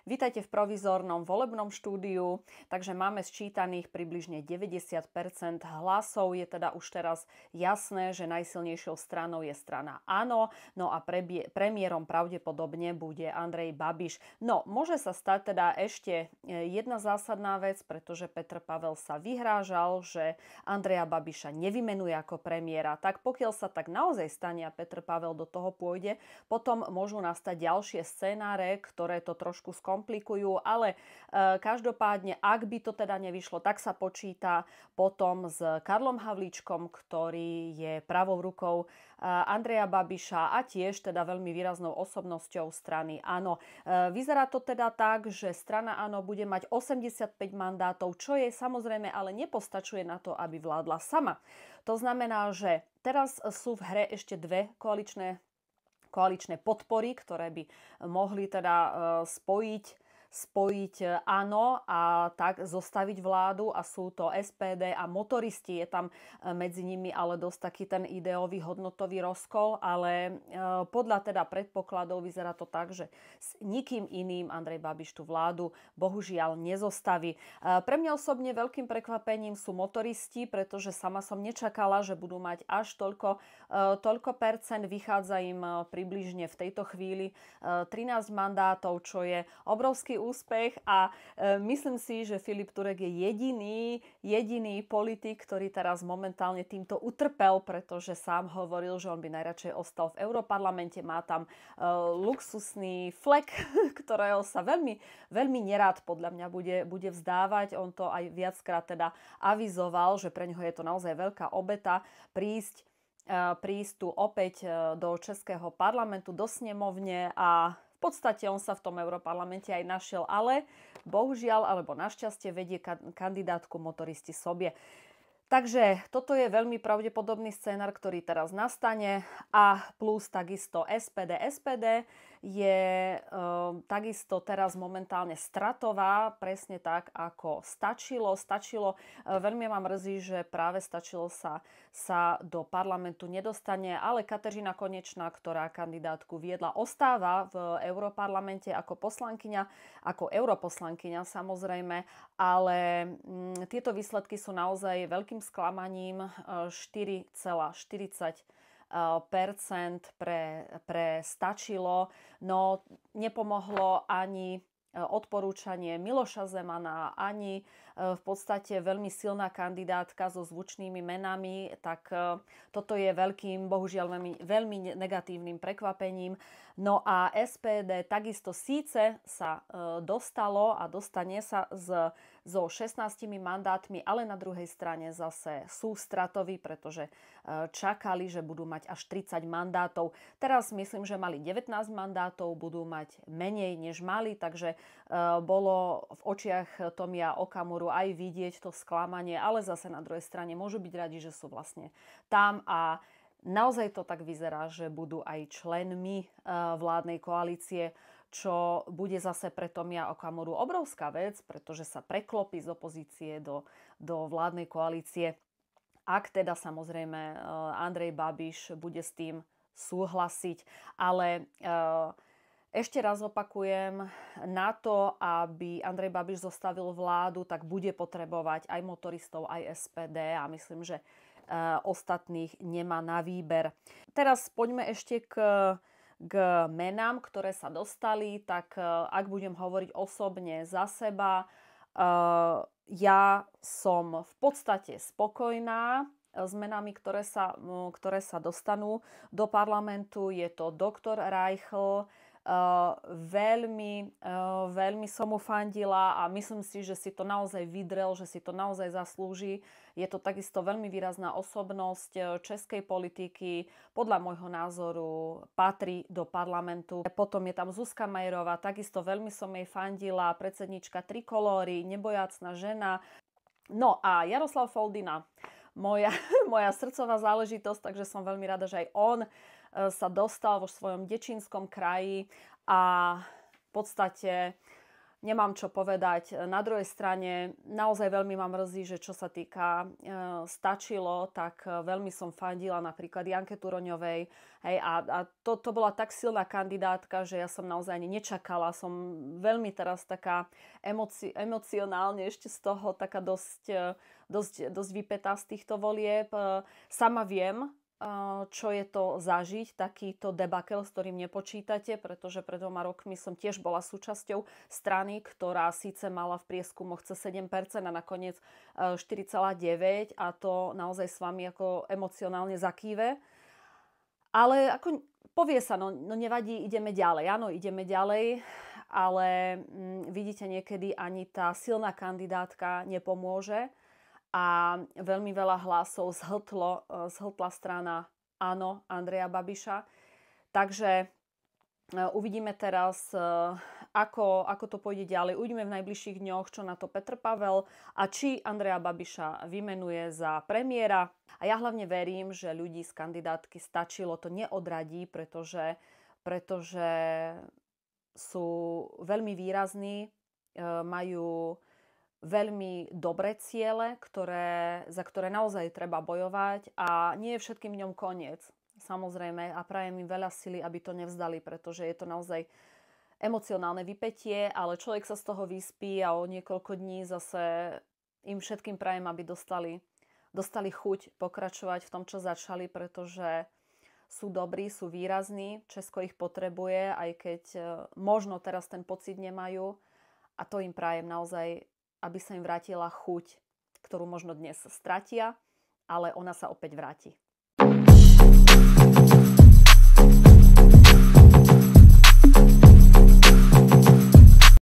Vítajte v provizornom volebnom štúdiu. Takže máme sčítaných približne 90% hlasov. Je teda už teraz jasné, že najsilnejšou stranou je strana Áno. No a premiérom pravdepodobne bude Andrej Babiš. No, môže sa stať teda ešte jedna zásadná vec, pretože Petr Pavel sa vyhrážal, že Andreja Babiša nevymenuje ako premiéra. Tak pokiaľ sa tak naozaj stane a Petr Pavel do toho pôjde, potom môžu nastať ďalšie scenáre, ktoré to trošku skomplikujú, ale každopádne, ak by to teda nevyšlo, tak sa počíta potom s Karlom Havlíčkom, ktorý je pravou rukou Andreja Babiša a tiež teda veľmi výraznou osobnosťou strany Áno. Vyzerá to teda tak, že strana Áno bude mať 85 mandátov, čo jej samozrejme ale nepostačuje na to, aby vládla sama. To znamená, že teraz sú v hre ešte dve koaličné podpory, ktoré by mohli teda spojiť Áno a tak zostaviť vládu, a sú to SPD a motoristi. Je tam medzi nimi ale dosť taký ten ideový hodnotový rozkol, ale podľa teda predpokladov vyzerá to tak, že s nikým iným Andrej Babiš tú vládu bohužiaľ nezostaví. Pre mňa osobne veľkým prekvapením sú motoristi, pretože sama som nečakala, že budú mať až toľko percent. Vychádza im približne v tejto chvíli 13 mandátov, čo je obrovský úspech, a myslím si, že Filip Turek je jediný politik, ktorý teraz momentálne týmto utrpel, pretože sám hovoril, že on by najradšej ostal v Europarlamente. Má tam luxusný flek, ktorého sa veľmi, veľmi nerád podľa mňa bude vzdávať. On to aj viackrát teda avizoval, že pre neho je to naozaj veľká obeta prísť tu opäť do Českého parlamentu, do snemovne, a v podstate on sa v tom Europarlamente aj našiel, ale bohužiaľ, alebo našťastie vedie kandidátku Motoristi Sobie. Takže toto je veľmi pravdepodobný scénar, ktorý teraz nastane, a plus takisto SPD. SPD je takisto teraz momentálne stratová, presne tak ako Stačilo. Veľmi ma mrzí, že práve Stačilo sa do parlamentu nedostane, ale Kateřina Konečná, ktorá kandidátku viedla, ostáva v Europarlamente ako europoslankyňa samozrejme, ale tieto výsledky sú naozaj veľkým sklamaním. 4,40% pre Stačilo. No, nepomohlo ani odporúčanie Miloša Zemana, ani v podstate veľmi silná kandidátka so zvučnými menami, tak toto je bohužiaľ veľmi negatívnym prekvapením. No a SPD takisto síce sa dostalo a dostane sa so 16 mandátmi, ale na druhej strane zase sú stratoví, pretože čakali, že budú mať až 30 mandátov. Teraz myslím, že mali 19 mandátov, budú mať menej než mali, takže bolo v očiach Tomia Okamuru aj vidieť to sklamanie, ale zase na druhej strane môžu byť radi, že sú vlastne tam, a naozaj to tak vyzerá, že budú aj členmi vládnej koalície, čo bude zase pre Tomia Okamuru obrovská vec, pretože sa preklopí z opozície do vládnej koalície. Ak teda samozrejme Andrej Babiš bude s tým súhlasiť, ale ešte raz opakujem, na to, aby Andrej Babiš zostavil vládu, tak bude potrebovať aj motoristov, aj SPD, a myslím, že ostatných nemá na výber. Teraz poďme ešte k menám, ktoré sa dostali. Tak ak budem hovoriť osobne za seba, ja som v podstate spokojná s menami, ktoré sa dostanú do parlamentu. Je to doktor Reichl. Veľmi som mu fandila a myslím si, že si to naozaj vydrel, že si to naozaj zaslúži. Je to takisto veľmi výrazná osobnosť českej politiky. Podľa môjho názoru patrí do parlamentu. Potom je tam Zuzka Majerová, takisto veľmi som jej fandila, predsednička Trikolóry, nebojácna žena. No a Jaroslav Foldina, moja srdcová záležitosť, takže som veľmi rada, že aj on sa dostal vo svojom Dečínskom kraji, a v podstate nemám čo povedať. Na druhej strane naozaj veľmi ma mrzí, že čo sa týka Stačilo, tak veľmi som fandila napríklad Janke Turoňovej. Hej, a to bola tak silná kandidátka, že ja som naozaj ani nečakala. Som veľmi teraz taká emocionálne ešte z toho taká dosť vypätá z týchto volieb. Sama viem, čo je to zažiť, takýto debakel, s ktorým nepočítate, pretože pred 2 rokmi som tiež bola súčasťou strany, ktorá síce mala v prieskumoch cez 7% a nakoniec 4,9% a to naozaj s vami ako emocionálne zakýve. Ale ako povie sa, no nevadí, ideme ďalej. Áno, ideme ďalej, ale vidíte, niekedy ani tá silná kandidátka nepomôže. A veľmi veľa hlasov zhltla strana Áno Andreja Babiša. Takže uvidíme teraz, ako to pôjde ďalej. Uvidíme v najbližších dňoch, čo na to Petr Pavel a či Andreja Babiša vymenuje za premiéra. A ja hlavne verím, že ľudí z kandidátky Stačilo to neodradí, pretože sú veľmi výrazní, majú veľmi dobré ciele, za ktoré naozaj treba bojovať a nie je všetkým dňom koniec. Samozrejme, a prajem im veľa sily, aby to nevzdali, pretože je to naozaj emocionálne vypätie, ale človek sa z toho vyspí a o niekoľko dní zase im všetkým prajem, aby dostali chuť pokračovať v tom, čo začali, pretože sú dobrí, sú výrazní, Česko ich potrebuje, aj keď možno teraz ten pocit nemajú a to im prajem naozaj, aby sa im vrátila chuť, ktorú možno dnes stratia, ale ona sa opäť vráti.